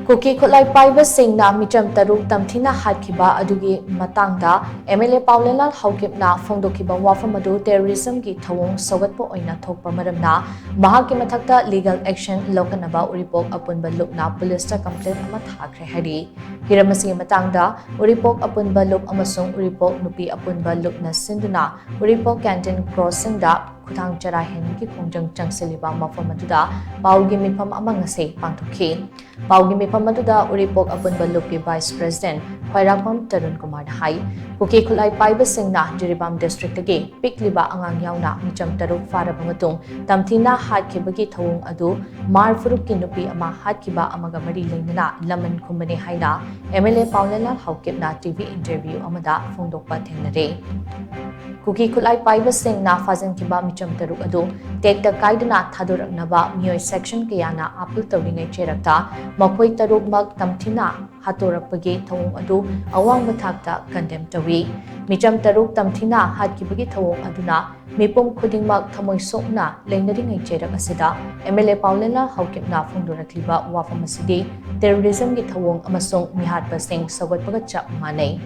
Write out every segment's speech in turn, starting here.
Kuki Kulai Paiba Singh na Micham Taruk Tamthina Hatkiba Adugi Matangda MLA Paulelal Haukipna Fongdokiba Wafamadu Terrorism Ki Thawong Sogatpo Oina Thokpa Maramna Mahaki Mathakta Legal Action Lokanaba Uripok Apunba Lukna Police Complaint Ama Thakre Hari Hiramasi Matangda Uripok Apunba Luk Amasung Uripok Nupi Apunba Lukna Sinduna Uripok Canton Crossing da Kutang Charahen ki Khongjang Changsiliba Mafam aduda Paugi Mifam Amangase Pangtokhi Paugi Mifam aduda Uripok Apunba Lukki Vice President Khwairapam Tarun Kumar Hai Kuki Khulai Paiba Singna Jiribam District age Pikliba Angang Yauna Micham Taruk Faraba Matung Tamthina Hatkibagi Thawung adu Mar Furuk ki Nupi Ama Hatkiba Amaga Mari Lainana Laman Kumbani Haina MLA Paulelal Haukipna TV interview Amada Fongdokpa Thengnare Kuki Kulai Paiba Singh na Fazan Kiba Micham Taruk adu Tekta Kaidana Thaduraknaba Miyoi Section Kayana Apil Tawringai Cherakta Makhoi Taruk Mag Tamthina Hatorakpagi Thawung adu Awang Mathakta Condemn Tawi Micham Taruk Tamthina Hatkibagi Thawung aduna Mipum Khudingmak Thamoi Sokna Lengnaringai Cherak asida MLA Paulelal Haukipna Fongdorakliba Wafamasidi Terrorism ki Thawung amasung Mihatpa Singh Sagatpaga Chap Manai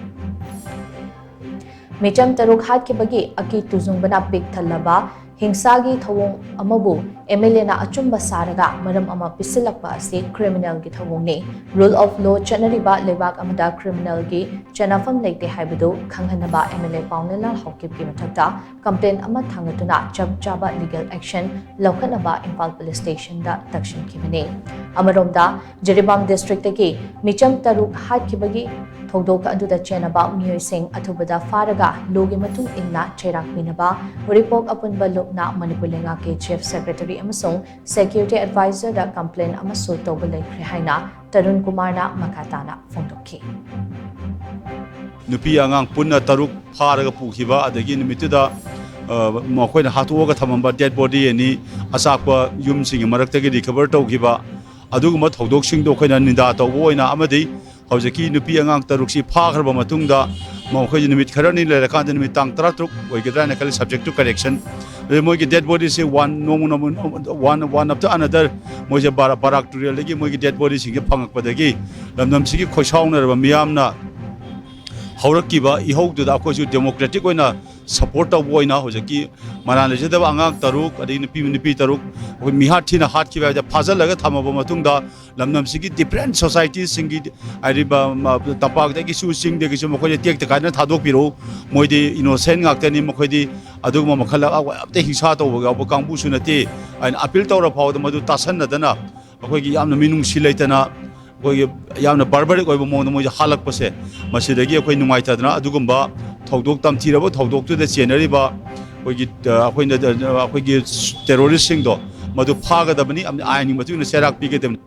Micham Taruk Hatkibagi Aki Tuzungbana Pik Thalaba Hingsagi Thawong Amabu MLA na Achumba Saraga Maram Ama Pisilakpa Asi Criminal gi Thawong ni Rule of Law Chanariba Lebak Amada Criminal gi Chanafam Leite Haibadu Khanghanaba MLA Paulelal Haukip ki Mathakta Complaint Ama Thangatuna Chab Chaba Legal Action Laukanaba Impal Police Station da Dakshin Kimani Amaromda Jiribam District agi Micham Taruk Hatkibagi Thogdok aduda chenaba Miyoi Singh athubada faraga logi matung inna cherak pinaba Uripok Apunba Lukna Manipur Lenga ke Chief Secretary amasung Security Advisor da complaint amasu tawbalai haina Tarun Kumar na makatana fongdokhi Nupi angang punna taruk faraga pukhiba adagi nimituda makhoi na hatuoga thamamba dead body ani asakwa yum sing maraktagi recover tawkiba aduguma thogdok sing do khoina ninda tawbo oina amadi Hawjaki Nupi Angang Taruksi Pagraba Matungda Mokhoji Nimit Kharani Lerakanda Nimit Tang Taratruk Wigedra Nakal subject to correction. The Mogi dead bodies say one after another Moja Barak to Religi Mogi dead bodies in Pangak Padagi Lamnam Siki Koshawner Miamna Haurakiba Iho to the Akoshu Democratic Wina support of Woina Hojaki Maranajada Angang Taruk Adin Nipi Taruk with Mihatina Hatkiva the puzzle like Tamabamatunda Lamnam Siki different societies sing it Ariba Tapak the issue sing the Kisumoko take the kind of Tadopiro Moidi innocent Actani Mokodi Aduma Makala taking Sato Kambu Sunati and appeal to a power the Madu Tasana Dana Akogi Yam Minung Silatana Yam barbaric over Mono Halak Pose Masidagi Queen Maitadna Adugumba Togdok Tam Tirabo Togdok to the Sienariba we get terrorist sing do Madu Paga the Bani, I'm ironing between the Serak Pigatum.